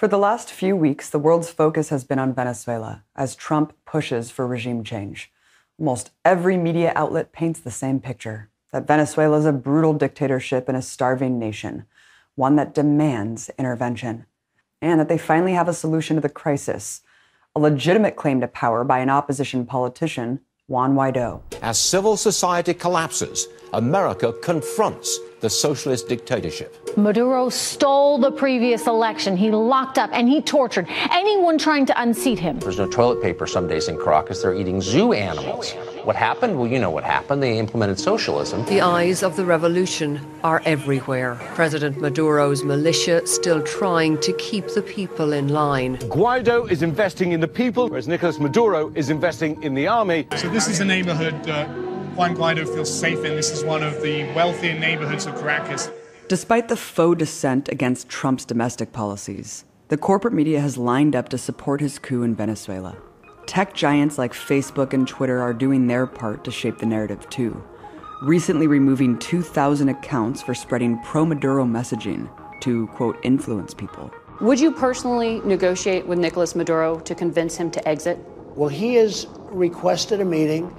For the last few weeks, the world's focus has been on Venezuela as Trump pushes for regime change. Almost every media outlet paints the same picture, that Venezuela is a brutal dictatorship and a starving nation, one that demands intervention, and that they finally have a solution to the crisis, a legitimate claim to power by an opposition politician, Juan Guaido. As civil society collapses, America confronts the socialist dictatorship. Maduro stole the previous election. He locked up and he tortured anyone trying to unseat him. There's no toilet paper some days in Caracas. They're eating zoo animals. What happened? Well, you know what happened. They implemented socialism. The eyes of the revolution are everywhere. President Maduro's militia still trying to keep the people in line. Guaido is investing in the people, whereas Nicolas Maduro is investing in the army. So this is a neighborhood Juan Guaido feels safe in. This is one of the wealthier neighborhoods of Caracas. Despite the faux dissent against Trump's domestic policies, the corporate media has lined up to support his coup in Venezuela. Tech giants like Facebook and Twitter are doing their part to shape the narrative too, recently removing 2,000 accounts for spreading pro-Maduro messaging to, quote, influence people. Would you personally negotiate with Nicolas Maduro to convince him to exit? Well, he has requested a meeting,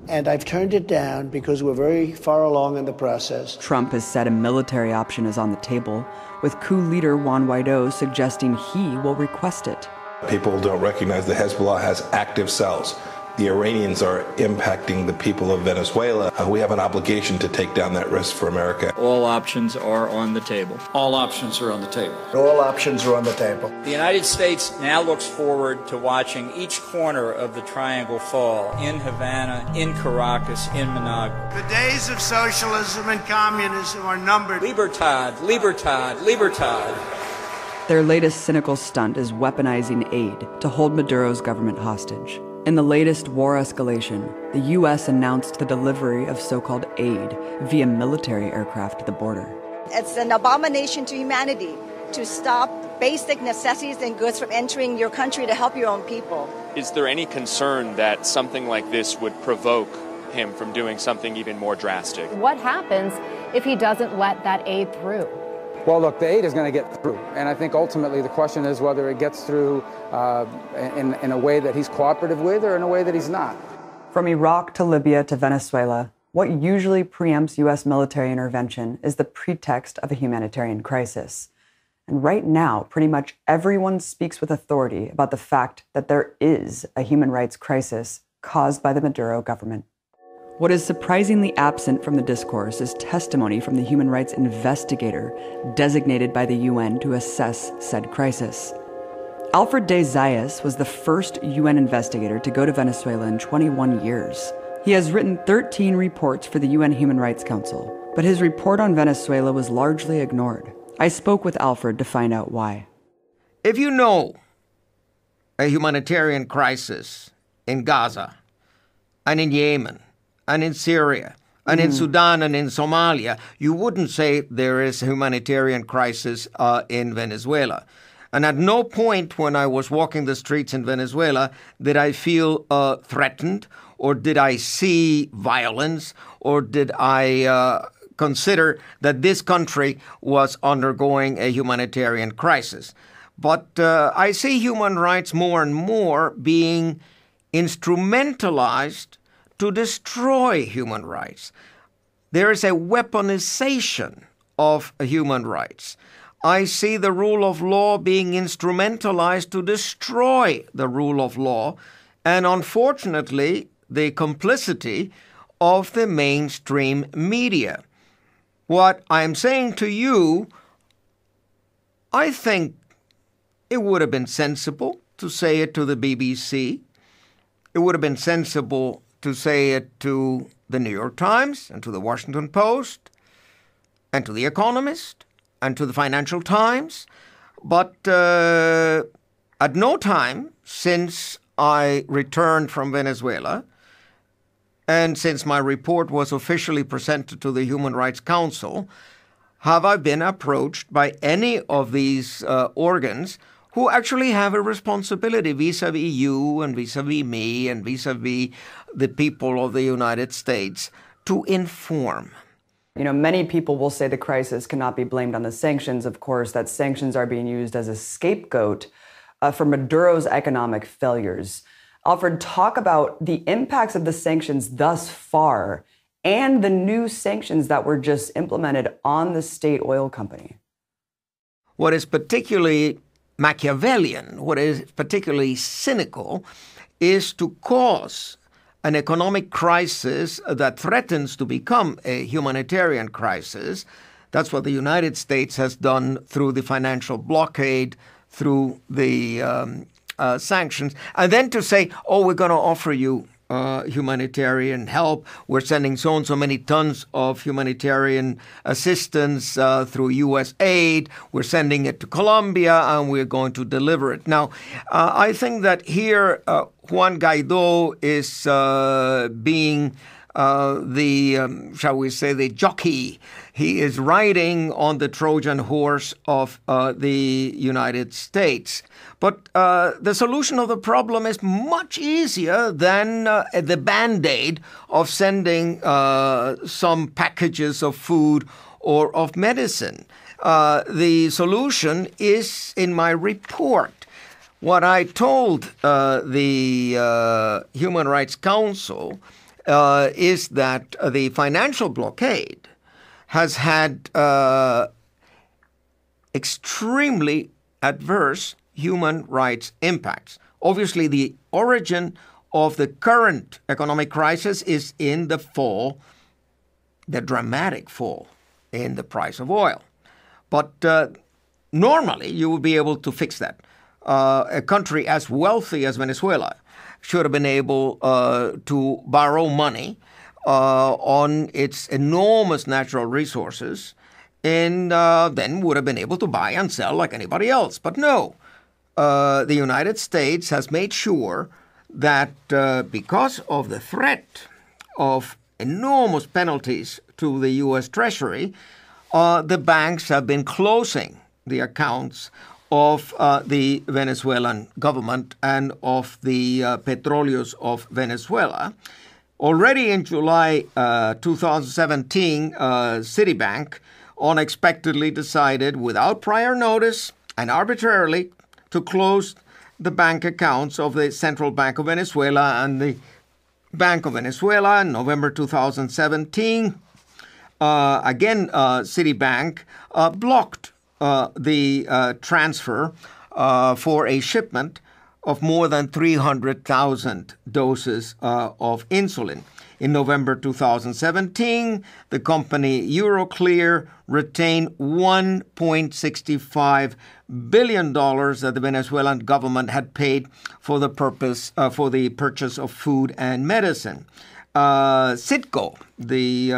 and I've turned it down because we're very far along in the process. Trump has said a military option is on the table, with coup leader Juan Guaido suggesting he will request it. People don't recognize that Hezbollah has active cells. The Iranians are impacting the people of Venezuela. We have an obligation to take down that risk for America. All options are on the table. All options are on the table. All options are on the table. The United States now looks forward to watching each corner of the triangle fall, in Havana, in Caracas, in Managua. The days of socialism and communism are numbered. Libertad, libertad, libertad. Their latest cynical stunt is weaponizing aid to hold Maduro's government hostage. In the latest war escalation, the U.S. announced the delivery of so-called aid via military aircraft to the border. It's an abomination to humanity to stop basic necessities and goods from entering your country to help your own people. Is there any concern that something like this would provoke him from doing something even more drastic? What happens if he doesn't let that aid through? Well, look, the aid is going to get through, and I think ultimately the question is whether it gets through in a way that he's cooperative with or in a way that he's not. From Iraq to Libya to Venezuela, what usually preempts U.S. military intervention is the pretext of a humanitarian crisis. And right now, pretty much everyone speaks with authority about the fact that there is a human rights crisis caused by the Maduro government. What is surprisingly absent from the discourse is testimony from the human rights investigator designated by the UN to assess said crisis. Alfred De Zayas was the first UN investigator to go to Venezuela in 21 years. He has written 13 reports for the UN Human Rights Council, but his report on Venezuela was largely ignored. I spoke with Alfred to find out why. If you know a humanitarian crisis in Gaza and in Yemen, and in Syria, and in Sudan, and in Somalia, you wouldn't say there is a humanitarian crisis in Venezuela. And at no point when I was walking the streets in Venezuela did I feel threatened, or did I see violence, or did I consider that this country was undergoing a humanitarian crisis. But I see human rights more and more being instrumentalized to destroy human rights. There is a weaponization of human rights. I see the rule of law being instrumentalized to destroy the rule of law, and unfortunately, the complicity of the mainstream media. What I'm saying to you, I think it would have been sensible to say it to the BBC. It would have been sensible to say it to the New York Times and to the Washington Post and to The Economist and to the Financial Times. But at no time since I returned from Venezuela and since my report was officially presented to the Human Rights Council have I been approached by any of these organs who actually have a responsibility vis-a-vis you and vis-a-vis me and vis-a-vis the people of the United States to inform. You know, many people will say the crisis cannot be blamed on the sanctions, of course, that sanctions are being used as a scapegoat for Maduro's economic failures. Alfred, talk about the impacts of the sanctions thus far and the new sanctions that were just implemented on the state oil company. What is particularly Machiavellian, what is particularly cynical, is to cause an economic crisis that threatens to become a humanitarian crisis. That's what the United States has done through the financial blockade, through the sanctions, and then to say, oh, we're going to offer you humanitarian help. We're sending so and so many tons of humanitarian assistance through U.S. aid. We're sending it to Colombia, and we're going to deliver it. Now, I think that here Juan Guaidó is being shall we say, the jockey. He is riding on the Trojan horse of the United States. But the solution of the problem is much easier than the Band-Aid of sending some packages of food or of medicine. The solution is in my report. What I told the Human Rights Council is that the financial blockade has had extremely adverse human rights impacts. Obviously, the origin of the current economic crisis is in the fall, the dramatic fall in the price of oil. But normally, you would be able to fix that. A country as wealthy as Venezuela should have been able to borrow money on its enormous natural resources and then would have been able to buy and sell like anybody else. But no, the United States has made sure that because of the threat of enormous penalties to the U.S. Treasury, the banks have been closing the accounts of the Venezuelan government and of the Petróleos of Venezuela. Already in July 2017, Citibank unexpectedly decided, without prior notice and arbitrarily, to close the bank accounts of the Central Bank of Venezuela and the Bank of Venezuela in November 2017. Again, Citibank blocked the transfer for a shipment of more than 300,000 doses of insulin. In November 2017, the company Euroclear retained $1.65 billion that the Venezuelan government had paid for the purchase of food and medicine. Citgo, the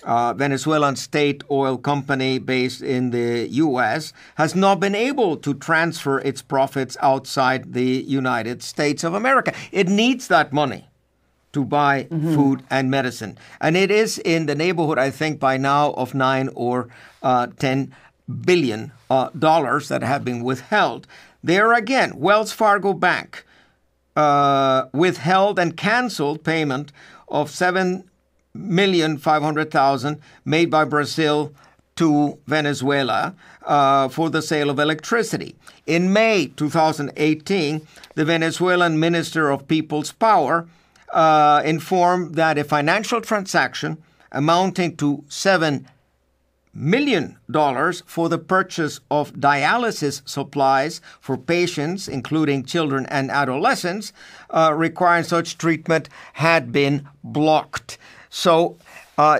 Venezuelan state oil company based in the U.S., has not been able to transfer its profits outside the United States of America. It needs that money to buy food and medicine. And it is in the neighborhood, I think, by now of $9 or $10 billion that have been withheld. There again, Wells Fargo Bank withheld and canceled payment of $7,500,000 made by Brazil to Venezuela for the sale of electricity. In May 2018, the Venezuelan Minister of People's Power informed that a financial transaction amounting to $7 million for the purchase of dialysis supplies for patients, including children and adolescents, requiring such treatment had been blocked. So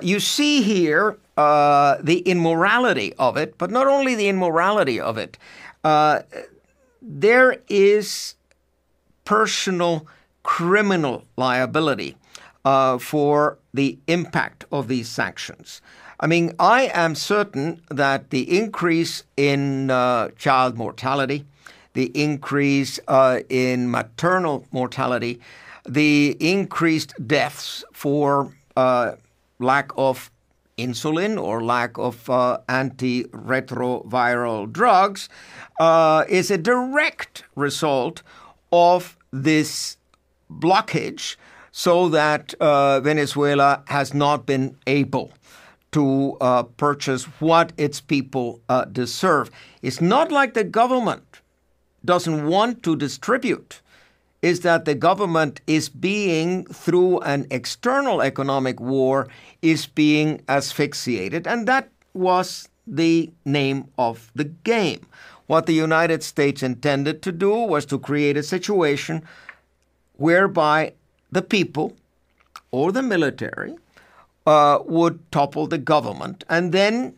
you see here the immorality of it, but not only the immorality of it, there is personal criminal liability for the impact of these sanctions. I mean, I am certain that the increase in child mortality, the increase in maternal mortality, the increased deaths for lack of insulin or lack of antiretroviral drugs is a direct result of this blockage, so that Venezuela has not been able to purchase what its people deserve. It's not like the government doesn't want to distribute. It's that the government is being, through an external economic war, is being asphyxiated. And that was the name of the game. What the United States intended to do was to create a situation whereby the people or the military would topple the government, and then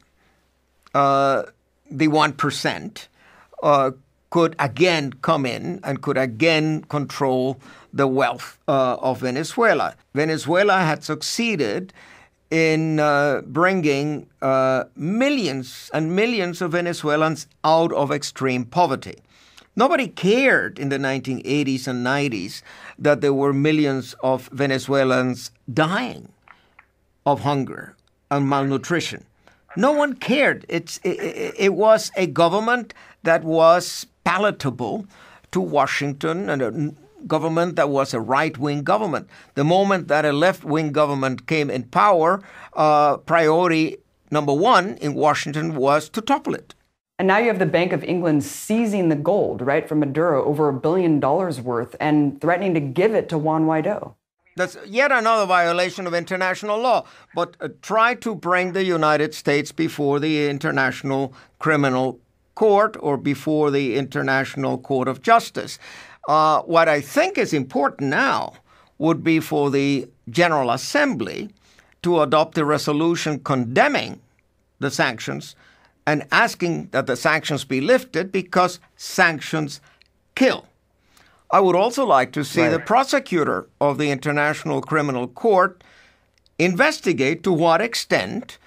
the 1% could again come in and could again control the wealth of Venezuela. Venezuela had succeeded in bringing millions and millions of Venezuelans out of extreme poverty. Nobody cared in the 1980s and 90s that there were millions of Venezuelans dying of hunger and malnutrition. No one cared. It was a government that was palatable to Washington, and a government that was a right-wing government. The moment that a left-wing government came in power, priority number one in Washington was to topple it. And now you have the Bank of England seizing the gold, right, from Maduro, over $1 billion worth, and threatening to give it to Juan Guaido. That's yet another violation of international law. But try to bring the United States before the International Criminal Court or before the International Court of Justice. What I think is important now would be for the General Assembly to adopt a resolution condemning the sanctions and asking that the sanctions be lifted, because sanctions kill. I would also like to see the prosecutor of the International Criminal Court investigate to what extent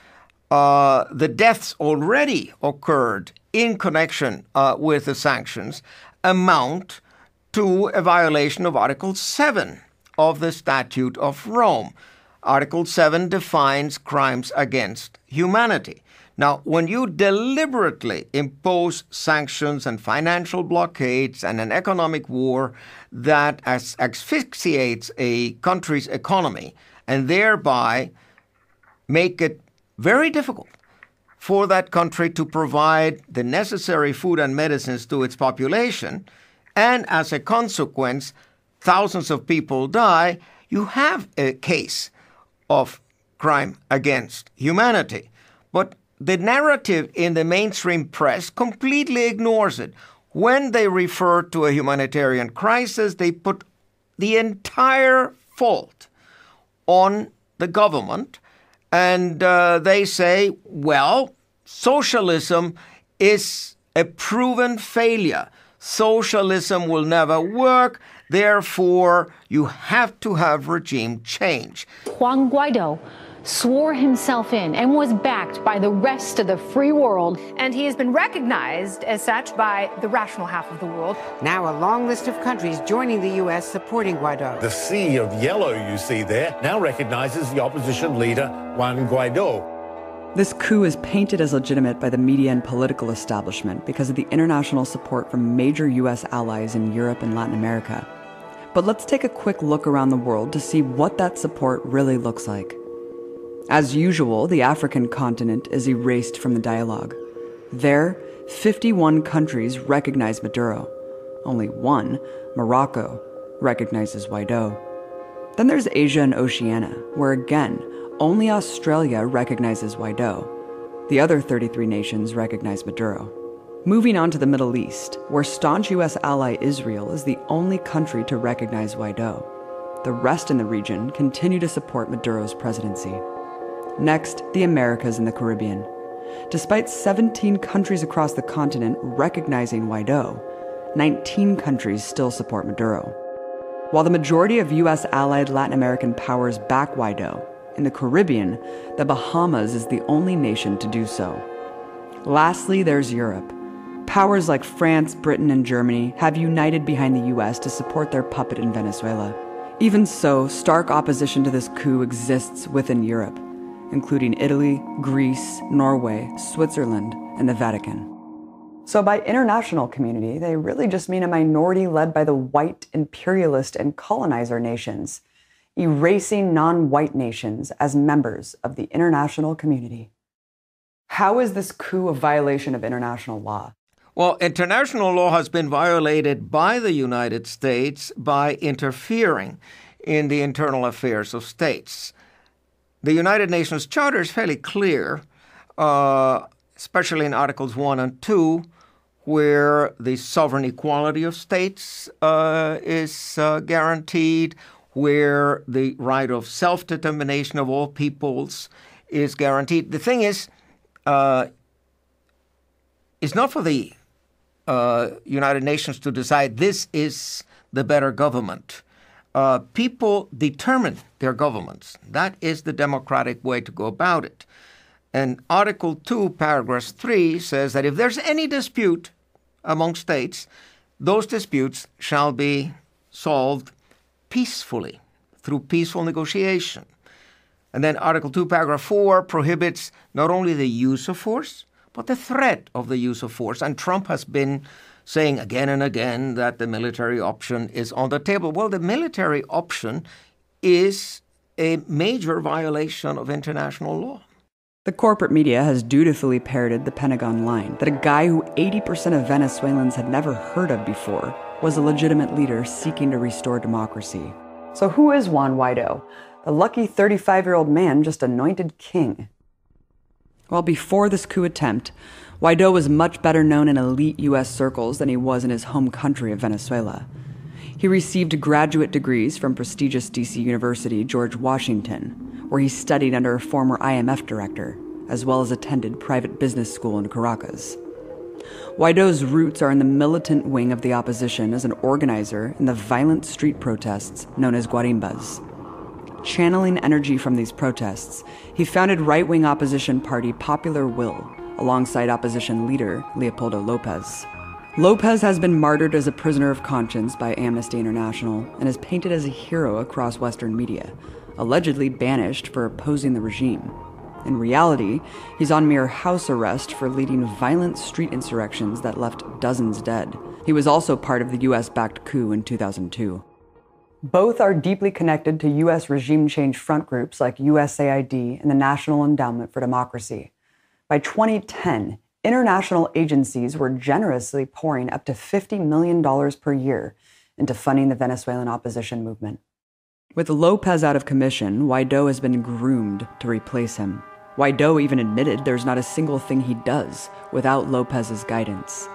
the deaths already occurred in connection with the sanctions amount to a violation of Article 7 of the Statute of Rome. Article 7 defines crimes against humanity. Now, when you deliberately impose sanctions and financial blockades and an economic war that asphyxiates a country's economy and thereby make it very difficult for that country to provide the necessary food and medicines to its population, and as a consequence, thousands of people die, you have a case of crime against humanity. But the narrative in the mainstream press completely ignores it. When they refer to a humanitarian crisis, they put the entire fault on the government, and they say, well, socialism is a proven failure. Socialism will never work. Therefore, you have to have regime change. Juan Guaido swore himself in and was backed by the rest of the free world. And he has been recognized as such by the rational half of the world. Now a long list of countries joining the U.S. supporting Guaido. The sea of yellow you see there now recognizes the opposition leader, Juan Guaido. This coup is painted as legitimate by the media and political establishment because of the international support from major U.S. allies in Europe and Latin America. But let's take a quick look around the world to see what that support really looks like. As usual, the African continent is erased from the dialogue. There, 51 countries recognize Maduro. Only one, Morocco, recognizes Guaido. Then there's Asia and Oceania, where again, only Australia recognizes Guaido. The other 33 nations recognize Maduro. Moving on to the Middle East, where staunch U.S. ally Israel is the only country to recognize Guaido. The rest in the region continue to support Maduro's presidency. Next, the Americas and the Caribbean. Despite 17 countries across the continent recognizing Guaido, 19 countries still support Maduro. While the majority of U.S. allied Latin American powers back Guaido, in the Caribbean, the Bahamas is the only nation to do so. Lastly, there's Europe. Powers like France, Britain, and Germany have united behind the U.S. to support their puppet in Venezuela. Even so, stark opposition to this coup exists within Europe, including Italy, Greece, Norway, Switzerland, and the Vatican. So by international community, they really just mean a minority led by the white imperialist and colonizer nations. erasing non-white nations as members of the international community. How is this coup a violation of international law? Well, international law has been violated by the United States by interfering in the internal affairs of states. The United Nations Charter is fairly clear, especially in Articles 1 and 2, where the sovereign equality of states is guaranteed, where the right of self-determination of all peoples is guaranteed. The thing is, it's not for the United Nations to decide this is the better government. People determine their governments. That is the democratic way to go about it. And Article 2, Paragraph 3 says that if there's any dispute among states, those disputes shall be solved peacefully through peaceful negotiation. And then Article 2, Paragraph 4 prohibits not only the use of force, but the threat of the use of force. And Trump has been saying again and again that the military option is on the table. Well, the military option is a major violation of international law. The corporate media has dutifully parroted the Pentagon line that a guy who 80% of Venezuelans had never heard of before was a legitimate leader seeking to restore democracy. So who is Juan Guaido, the lucky 35-year-old man just anointed king? Well, before this coup attempt, Guaido was much better known in elite U.S. circles than he was in his home country of Venezuela. He received graduate degrees from prestigious D.C. University George Washington, where he studied under a former IMF director, as well as attended private business school in Caracas. Guaido's roots are in the militant wing of the opposition as an organizer in the violent street protests known as guarimbas. Channeling energy from these protests, he founded right-wing opposition party Popular Will, alongside opposition leader Leopoldo Lopez. Lopez has been martyred as a prisoner of conscience by Amnesty International and is painted as a hero across Western media, allegedly banished for opposing the regime. In reality, he's on mere house arrest for leading violent street insurrections that left dozens dead. He was also part of the U.S.-backed coup in 2002. Both are deeply connected to U.S. regime change front groups like USAID and the National Endowment for Democracy. By 2010, international agencies were generously pouring up to $50 million per year into funding the Venezuelan opposition movement. With Lopez out of commission, Guaido has been groomed to replace him. Guaido even admitted there's not a single thing he does without Lopez's guidance.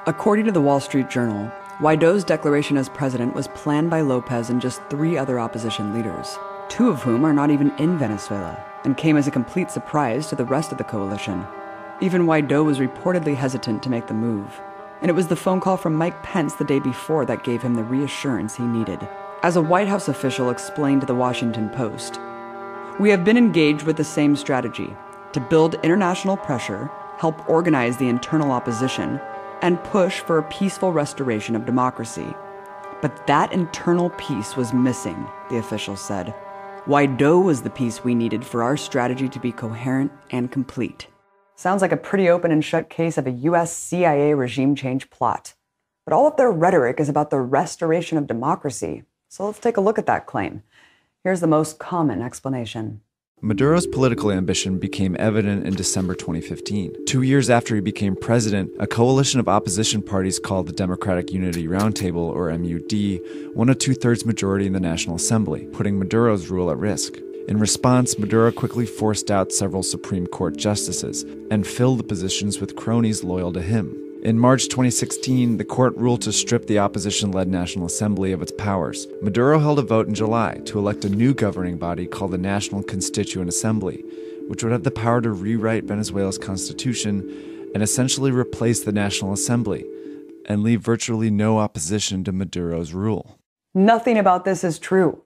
According to the Wall Street Journal, Guaido's declaration as president was planned by Lopez and just 3 other opposition leaders, 2 of whom are not even in Venezuela, and came as a complete surprise to the rest of the coalition. Even Guaido was reportedly hesitant to make the move, and it was the phone call from Mike Pence the day before that gave him the reassurance he needed. As a White House official explained to the Washington Post, "We have been engaged with the same strategy, to build international pressure, help organize the internal opposition, and push for a peaceful restoration of democracy. But that internal piece was missing," the official said. "Guaido was the piece we needed for our strategy to be coherent and complete." Sounds like a pretty open and shut case of a U.S. CIA regime change plot. But all of their rhetoric is about the restoration of democracy. So let's take a look at that claim. Here's the most common explanation. Maduro's political ambition became evident in December 2015. 2 years after he became president, a coalition of opposition parties called the Democratic Unity Roundtable, or MUD, won a 2/3 majority in the National Assembly, putting Maduro's rule at risk. In response, Maduro quickly forced out several Supreme Court justices and filled the positions with cronies loyal to him. In March 2016, the court ruled to strip the opposition-led National Assembly of its powers. Maduro held a vote in July to elect a new governing body called the National Constituent Assembly, which would have the power to rewrite Venezuela's constitution and essentially replace the National Assembly and leave virtually no opposition to Maduro's rule. Nothing about this is true.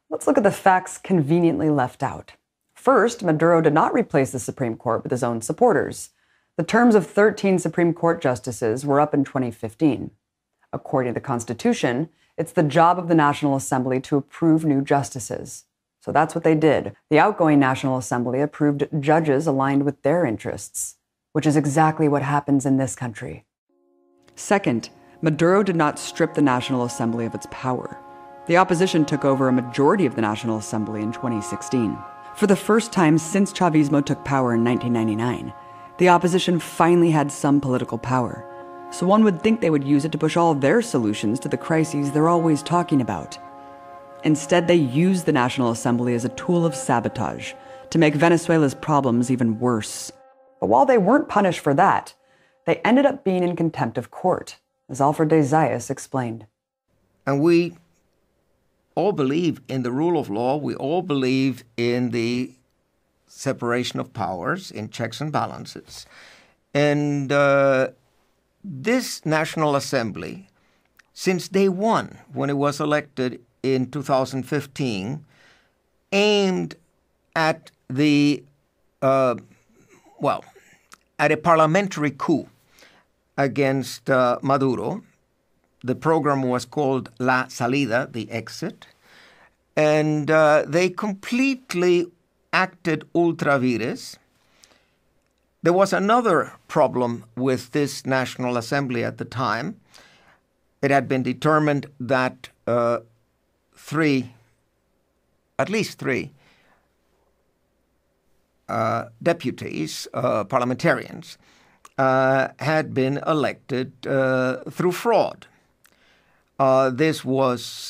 Let's look at the facts conveniently left out. First, Maduro did not replace the Supreme Court with his own supporters. The terms of 13 Supreme Court justices were up in 2015. According to the Constitution, it's the job of the National Assembly to approve new justices. So that's what they did. The outgoing National Assembly approved judges aligned with their interests, which is exactly what happens in this country. Second, Maduro did not strip the National Assembly of its power. The opposition took over a majority of the National Assembly in 2016. For the first time since Chavismo took power in 1999, the opposition finally had some political power. So one would think they would use it to push all their solutions to the crises they're always talking about. Instead, they used the National Assembly as a tool of sabotage to make Venezuela's problems even worse. But while they weren't punished for that, they ended up being in contempt of court, as Alfred De Zayas explained. And we all believe in the rule of law. We all believe in the separation of powers, in checks and balances. And this National Assembly, since day one, when it was elected in 2015, aimed at at a parliamentary coup against Maduro. The program was called La Salida, the exit, and they completely acted ultra vires. There was another problem with this National Assembly at the time. It had been determined that at least three deputies, parliamentarians, had been elected through fraud. This was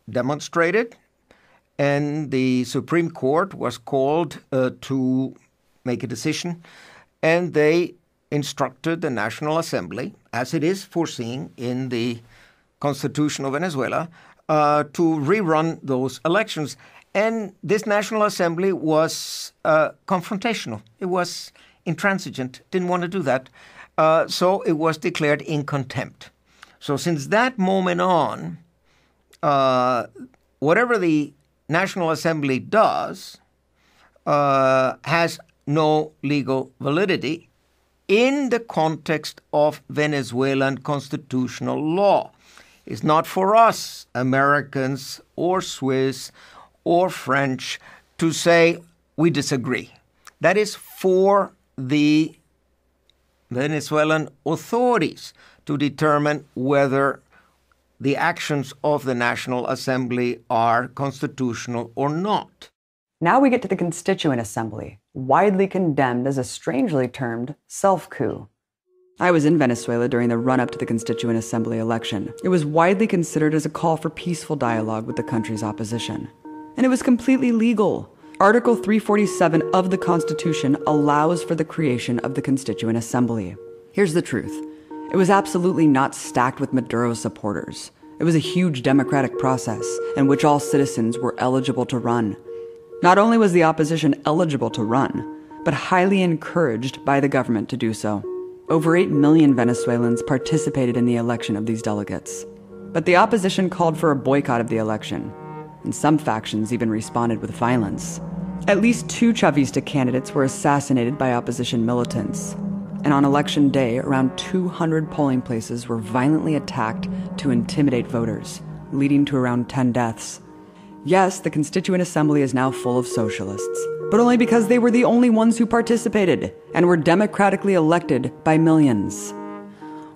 demonstrated, and the Supreme Court was called to make a decision, and they instructed the National Assembly, as it is foreseen in the Constitution of Venezuela, to rerun those elections. And this National Assembly was confrontational. It was intransigent, didn't want to do that. So it was declared in contempt. So since that moment on, whatever the National Assembly does has no legal validity in the context of Venezuelan constitutional law. It's not for us, Americans or Swiss or French, to say we disagree. That is for the Venezuelan authorities to determine whether the actions of the National Assembly are constitutional or not. Now we get to the Constituent Assembly, widely condemned as a strangely termed self-coup. I was in Venezuela during the run-up to the Constituent Assembly election. It was widely considered as a call for peaceful dialogue with the country's opposition. And it was completely legal. Article 347 of the Constitution allows for the creation of the Constituent Assembly. Here's the truth. It was absolutely not stacked with Maduro's supporters. It was a huge democratic process in which all citizens were eligible to run. Not only was the opposition eligible to run, but highly encouraged by the government to do so. Over 8 million Venezuelans participated in the election of these delegates. But the opposition called for a boycott of the election, and some factions even responded with violence. At least 2 Chavista candidates were assassinated by opposition militants. And on election day, around 200 polling places were violently attacked to intimidate voters, leading to around 10 deaths. Yes, the Constituent Assembly is now full of socialists, but only because they were the only ones who participated and were democratically elected by millions.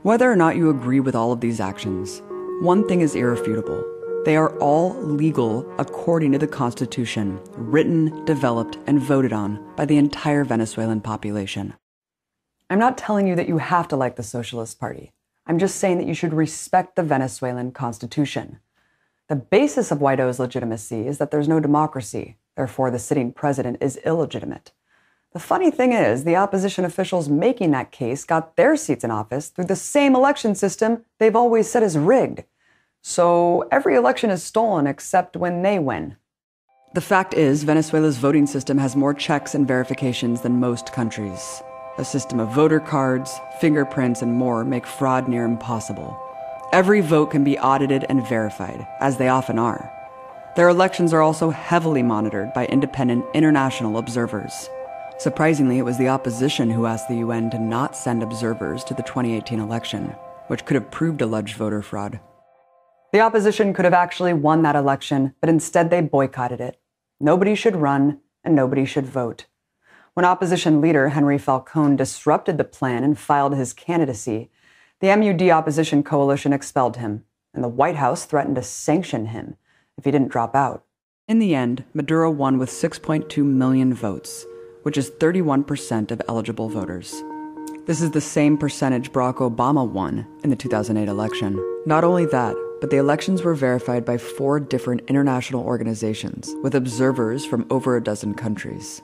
Whether or not you agree with all of these actions, one thing is irrefutable. They are all legal according to the Constitution, written, developed, and voted on by the entire Venezuelan population. I'm not telling you that you have to like the Socialist Party. I'm just saying that you should respect the Venezuelan Constitution. The basis of Guaido's legitimacy is that there's no democracy. Therefore, the sitting president is illegitimate. The funny thing is, the opposition officials making that case got their seats in office through the same election system they've always said is rigged. So every election is stolen except when they win. The fact is, Venezuela's voting system has more checks and verifications than most countries. A system of voter cards, fingerprints, and more make fraud near impossible. Every vote can be audited and verified, as they often are. Their elections are also heavily monitored by independent international observers. Surprisingly, it was the opposition who asked the UN to not send observers to the 2018 election, which could have proved alleged voter fraud. The opposition could have actually won that election, but instead they boycotted it. Nobody should run, and nobody should vote. When opposition leader Henry Falcone disrupted the plan and filed his candidacy, the MUD opposition coalition expelled him. and the White House threatened to sanction him if he didn't drop out. In the end, Maduro won with 6.2 million votes, which is 31% of eligible voters. This is the same percentage Barack Obama won in the 2008 election. Not only that, but the elections were verified by 4 different international organizations with observers from over a dozen countries.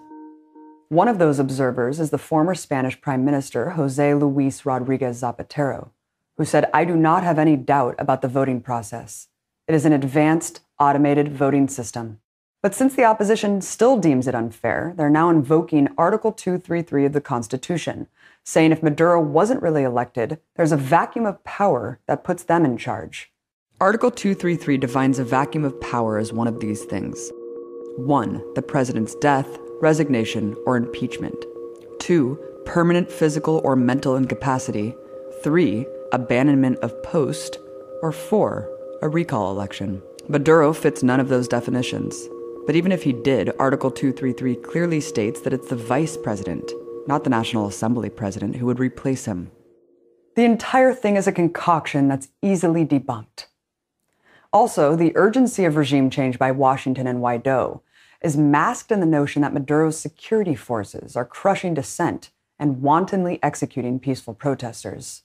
One of those observers is the former Spanish Prime Minister José Luis Rodríguez Zapatero, who said, "I do not have any doubt about the voting process. It is an advanced, automated voting system." But since the opposition still deems it unfair, they're now invoking Article 233 of the Constitution, saying if Maduro wasn't really elected, there's a vacuum of power that puts them in charge. Article 233 defines a vacuum of power as one of these things. 1. The president's death, resignation, or impeachment. 2. Permanent physical or mental incapacity. 3. Abandonment of post. Or 4. A recall election. Maduro fits none of those definitions. But even if he did, Article 233 clearly states that it's the vice president, not the National Assembly president, who would replace him. The entire thing is a concoction that's easily debunked. Also, the urgency of regime change by Washington and Guaido is masked in the notion that Maduro's security forces are crushing dissent and wantonly executing peaceful protesters.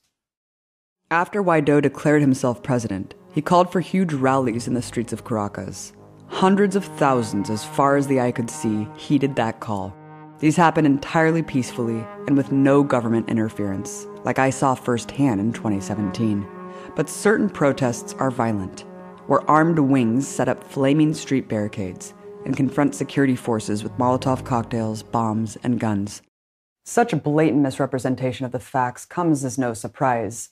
After Guaido declared himself president, he called for huge rallies in the streets of Caracas. Hundreds of thousands, as far as the eye could see, heeded that call. These happened entirely peacefully and with no government interference, like I saw firsthand in 2017. But certain protests are violent, where armed wings set up flaming street barricades and confront security forces with Molotov cocktails, bombs, and guns. Such a blatant misrepresentation of the facts comes as no surprise.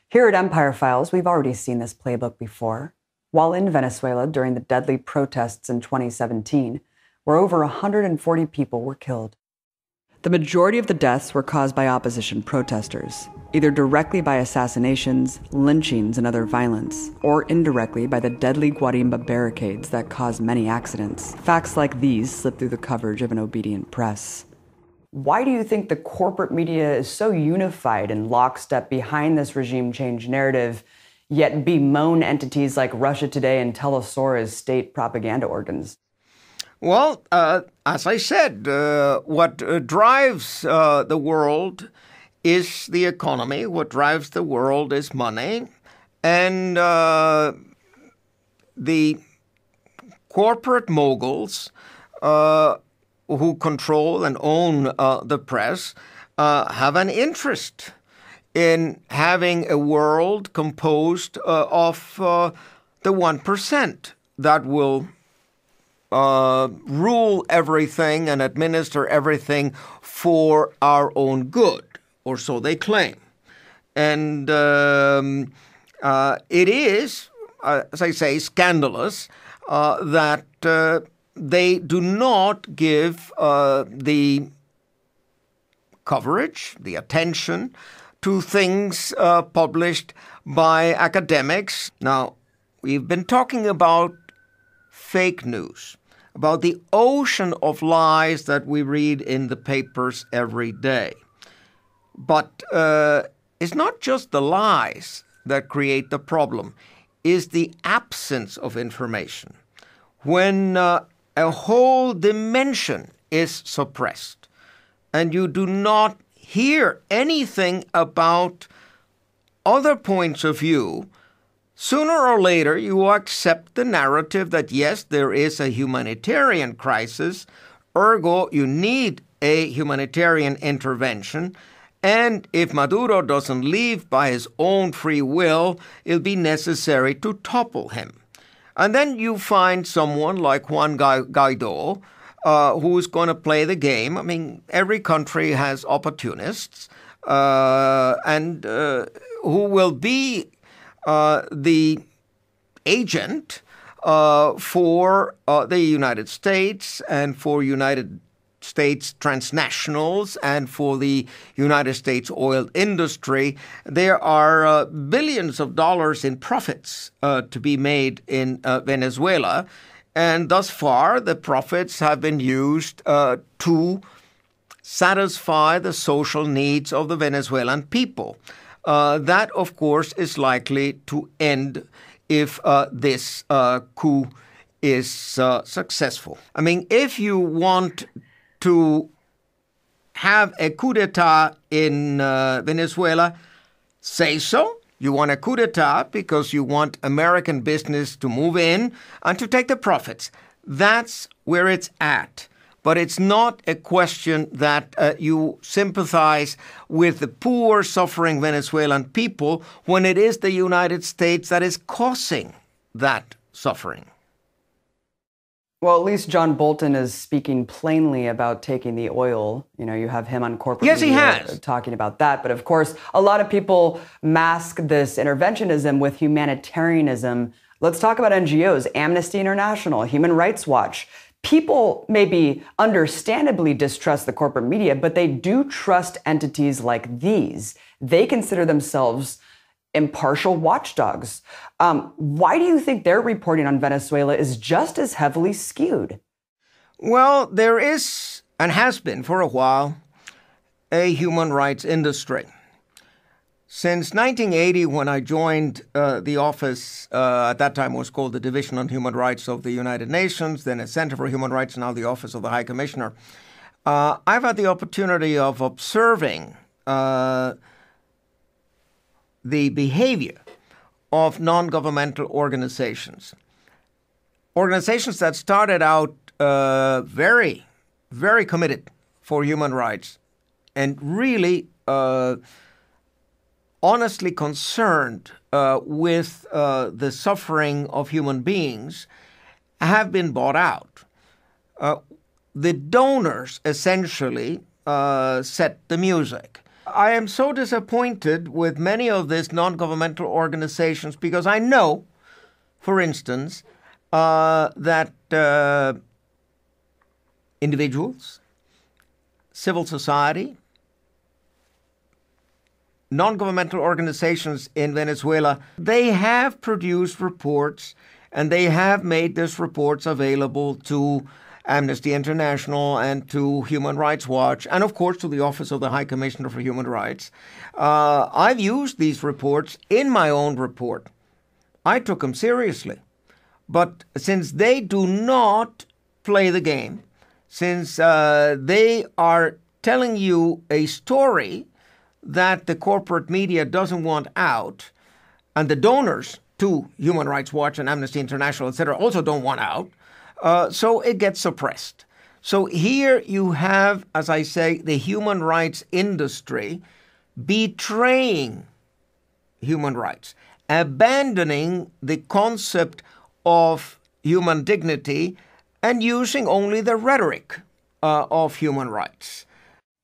Here at Empire Files, we've already seen this playbook before. While in Venezuela during the deadly protests in 2017, where over 140 people were killed. The majority of the deaths were caused by opposition protesters, either directly by assassinations, lynchings, and other violence, or indirectly by the deadly Guarimba barricades that caused many accidents. Facts like these slip through the coverage of an obedient press. Why do you think the corporate media is so unified and lockstep behind this regime change narrative, yet bemoan entities like Russia Today and Telesur as state propaganda organs? Well, as I said, what drives the world is the economy. What drives the world is money. And the corporate moguls who control and own the press have an interest in having a world composed of the 1% that will rule everything and administer everything for our own good, or so they claim. And it is, as I say, scandalous that they do not give the coverage, the attention to things published by academics. Now, we've been talking about fake news, about the ocean of lies that we read in the papers every day. But it's not just the lies that create the problem, it's the absence of information. When a whole dimension is suppressed and you do not hear anything about other points of view, sooner or later you will accept the narrative that yes, there is a humanitarian crisis, ergo you need a humanitarian intervention, and if Maduro doesn't leave by his own free will, it'll be necessary to topple him. And then you find someone like Juan Guaido, who's going to play the game. I mean, every country has opportunists, and who will be the agent for the United States and for United States transnationals and for the United States oil industry. There are billions of dollars in profits to be made in Venezuela. And thus far, the profits have been used to satisfy the social needs of the Venezuelan people. That, of course, is likely to end if this coup is successful. I mean, if you want to have a coup d'etat in Venezuela, say so. You want a coup d'etat because you want American business to move in and to take the profits. That's where it's at. But it's not a question that you sympathize with the poor, suffering Venezuelan people when it is the United States that is causing that suffering. Well, at least John Bolton is speaking plainly about taking the oil. You know, you have him on corporate media he has. Talking about that. But of course, a lot of people mask this interventionism with humanitarianism. Let's talk about NGOs, Amnesty International, Human Rights Watch. People maybe understandably distrust the corporate media, but they do trust entities like these. They consider themselves impartial watchdogs. Why do you think their reporting on Venezuela is just as heavily skewed? Well, there is, and has been for a while, a human rights industry. Since 1980, when I joined the office, at that time it was called the Division on Human Rights of the United Nations, then a Center for Human Rights, now the Office of the High Commissioner, I've had the opportunity of observing the behavior of non-governmental organizations. Organizations that started out very, very committed for human rights and really honestly concerned with the suffering of human beings have been bought out. The donors essentially set the music. I am so disappointed with many of these non-governmental organizations because I know, for instance, that individuals, civil society, non-governmental organizations in Venezuela, they have produced reports and they have made these reports available to Amnesty International and to Human Rights Watch and, of course, to the Office of the High Commissioner for Human Rights. I've used these reports in my own report. I took them seriously. But since they do not play the game, since they are telling you a story that the corporate media doesn't want out, and the donors to Human Rights Watch and Amnesty International, etc., also don't want out, so it gets suppressed. So here you have, as I say, the human rights industry betraying human rights, abandoning the concept of human dignity and using only the rhetoric of human rights.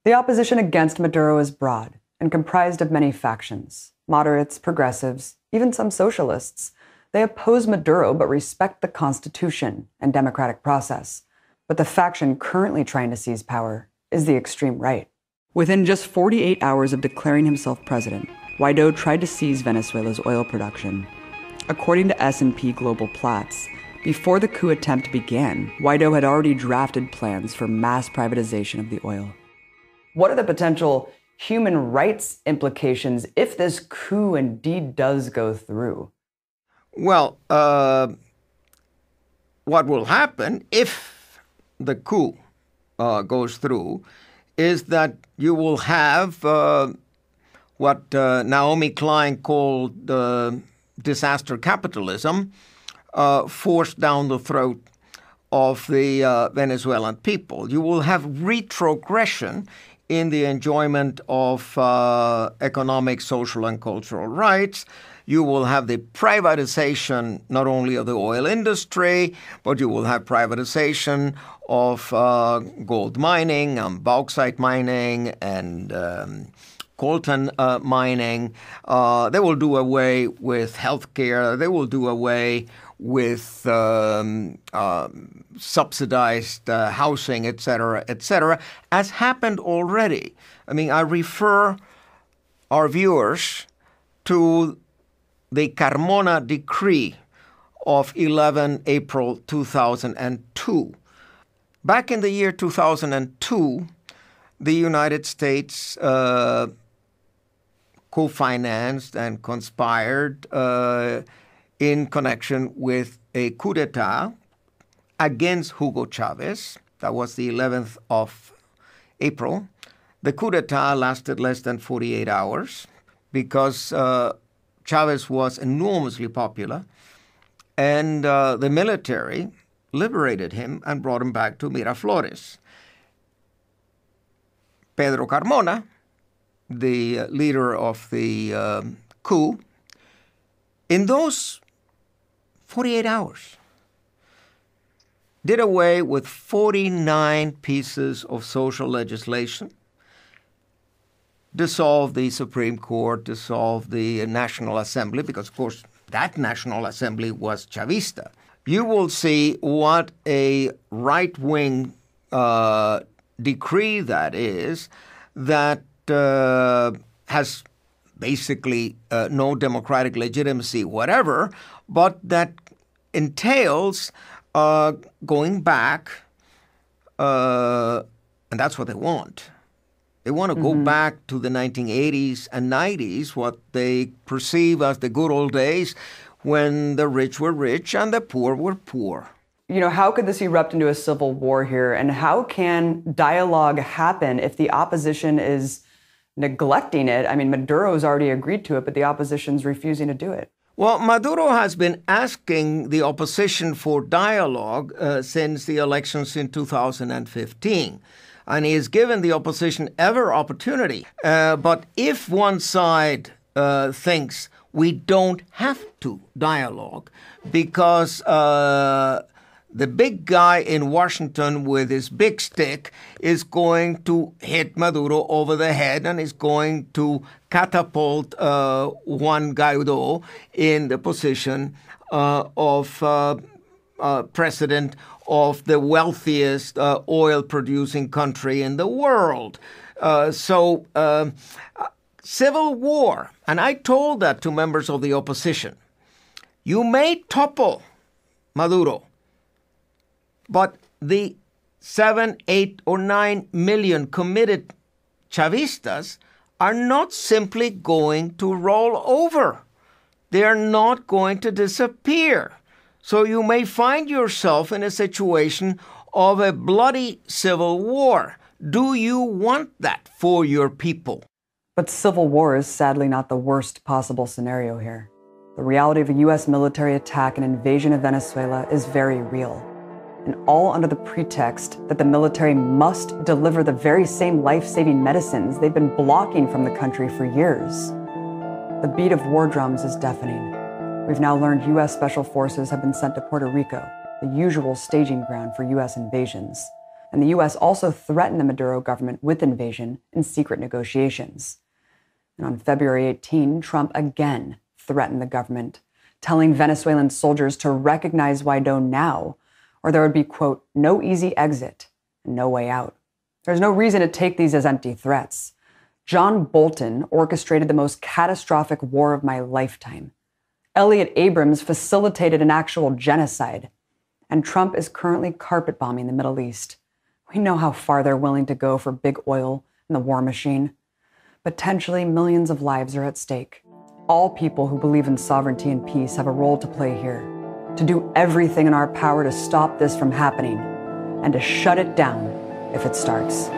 The opposition against Maduro is broad and comprised of many factions, moderates, progressives, even some socialists. They oppose Maduro but respect the Constitution and democratic process. But the faction currently trying to seize power is the extreme right. Within just 48 hours of declaring himself president, Guaido tried to seize Venezuela's oil production. According to S&P Global Platts, before the coup attempt began, Guaido had already drafted plans for mass privatization of the oil. What are the potential human rights implications if this coup indeed does go through? Well, what will happen if the coup goes through is that you will have what Naomi Klein called disaster capitalism forced down the throat of the Venezuelan people. You will have retrogression in the enjoyment of economic, social, and cultural rights. You will have the privatization not only of the oil industry, but you will have privatization of gold mining and bauxite mining and coltan mining. They will do away with healthcare. They will do away with subsidized housing, etc., as happened already. I mean, I refer our viewers to the Carmona Decree of 11 April 2002. Back in the year 2002, the United States co-financed and conspired in connection with a coup d'etat against Hugo Chavez. That was the 11th of April. The coup d'etat lasted less than 48 hours because Chavez was enormously popular, and the military liberated him and brought him back to Miraflores. Pedro Carmona, the leader of the coup, in those 48 hours, did away with 49 pieces of social legislation, dissolved the Supreme Court, dissolved the National Assembly, because, of course, that National Assembly was Chavista. You will see what a right-wing decree that is, that has basically no democratic legitimacy, whatever, but that entails going back, and that's what they want. They want to go back to the 1980s and 90s, what they perceive as the good old days when the rich were rich and the poor were poor. You know, how could this erupt into a civil war here? And how can dialogue happen if the opposition is neglecting it? I mean, Maduro's already agreed to it, but the opposition's refusing to do it. Well, Maduro has been asking the opposition for dialogue since the elections in 2015. And he has given the opposition every opportunity. But if one side thinks we don't have to dialogue because the big guy in Washington with his big stick is going to hit Maduro over the head and is going to catapult Juan Guaido in the position of president of the wealthiest oil-producing country in the world. Civil war, and I told that to members of the opposition. You may topple Maduro, but the 7, 8, or 9 million committed Chavistas are not simply going to roll over. They are not going to disappear. So you may find yourself in a situation of a bloody civil war. Do you want that for your people? But civil war is sadly not the worst possible scenario here. The reality of a U.S. military attack and invasion of Venezuela is very real, and all under the pretext that the military must deliver the very same life-saving medicines they've been blocking from the country for years. The beat of war drums is deafening. We've now learned U.S. Special Forces have been sent to Puerto Rico, the usual staging ground for U.S. invasions. And the U.S. also threatened the Maduro government with invasion in secret negotiations. And on February 18, Trump again threatened the government, telling Venezuelan soldiers to recognize Guaido now, or there would be, quote, no easy exit and no way out. There's no reason to take these as empty threats. John Bolton orchestrated the most catastrophic war of my lifetime. Elliot Abrams facilitated an actual genocide. And Trump is currently carpet bombing the Middle East. We know how far they're willing to go for big oil and the war machine. Potentially millions of lives are at stake. All people who believe in sovereignty and peace have a role to play here, to do everything in our power to stop this from happening and to shut it down if it starts.